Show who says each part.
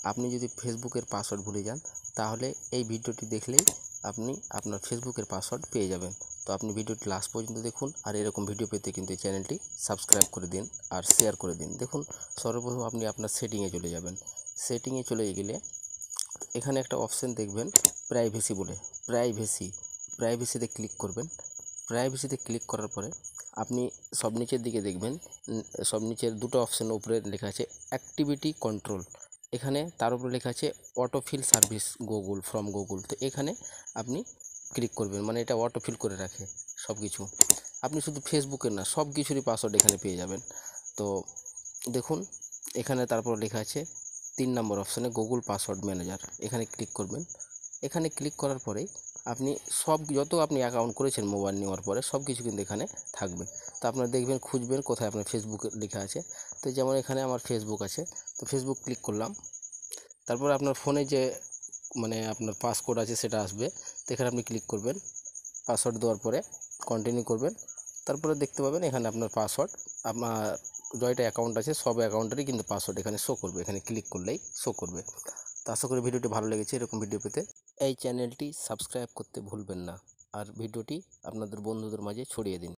Speaker 1: আপনি যদি ফেসবুকের পাসওয়ার্ড ভুলে যান তাহলে এই ভিডিওটি দেখলেই আপনি আপনার ফেসবুকের পাসওয়ার্ড পেয়ে যাবেন। তো আপনি ভিডিওটি লাস্ট পর্যন্ত দেখুন, আর এরকম ভিডিও পেতে কিন্তু এই চ্যানেলটি সাবস্ক্রাইব করে দিন আর শেয়ার করে দিন। দেখুন, সর্বপ্রথম আপনি আপনার সেটিংয়ে চলে যাবেন। সেটিংয়ে চলে গেলে এখানে একটা অপশান দেখবেন প্রাইভেসি বলে, প্রাইভেসিতে ক্লিক করবেন। প্রাইভেসিতে ক্লিক করার পরে আপনি সব নিচের দিকে দেখবেন, সব নিচের দুটো অপশান উপরে লেখা আছে অ্যাক্টিভিটি কন্ট্রোল। এখানে তার উপরে লেখা আছে autofill service Google from Google. তো এখানে আপনি ক্লিক করবেন, মানে এটা অটোফিল করে রাখে সব কিছু। আপনি শুধু ফেসবুকের না, সব কিছুরই পাসওয়ার্ড এখানে পেয়ে যাবেন। তো দেখুন, এখানে তারপর লেখা আছে 3 নম্বর অপশানে গুগল পাসওয়ার্ড ম্যানেজার। এখানে ক্লিক করবেন। এখানে ক্লিক করার পরেই আপনি যত আপনি অ্যাকাউন্ট করেছেন মোবাইল নেওয়ার পরে সব কিছু কিন্তু এখানে থাকবে। তো আপনারা দেখবেন, খুঁজবেন কোথায় আপনার ফেসবুক লেখা আছে। তো যেমন এখানে আমার ফেসবুক আছে, তো ফেসবুক ক্লিক করলাম। তারপরে আপনার ফোনে যে মানে আপনার পাসকোড আছে সেটা আসবে। তো এখানে আপনি ক্লিক করবেন। পাসওয়ার্ড দেওয়ার পরে কন্টিনিউ করবেন। তারপরে দেখতে পাবেন এখানে আপনার পাসওয়ার্ড, আপনার যয়টা অ্যাকাউন্ট আছে সব অ্যাকাউন্টেরই কিন্তু পাসওয়ার্ড এখানে শো করবে। এখানে ক্লিক করলেই শো করবে। তো আশা করি ভিডিওটি ভালো লেগেছে। এরকম ভিডিও পেতে এই চ্যানেলটি সাবস্ক্রাইব করতে ভুলবেন না, আর ভিডিওটি আপনাদের বন্ধুদের মাঝে ছড়িয়ে দিন।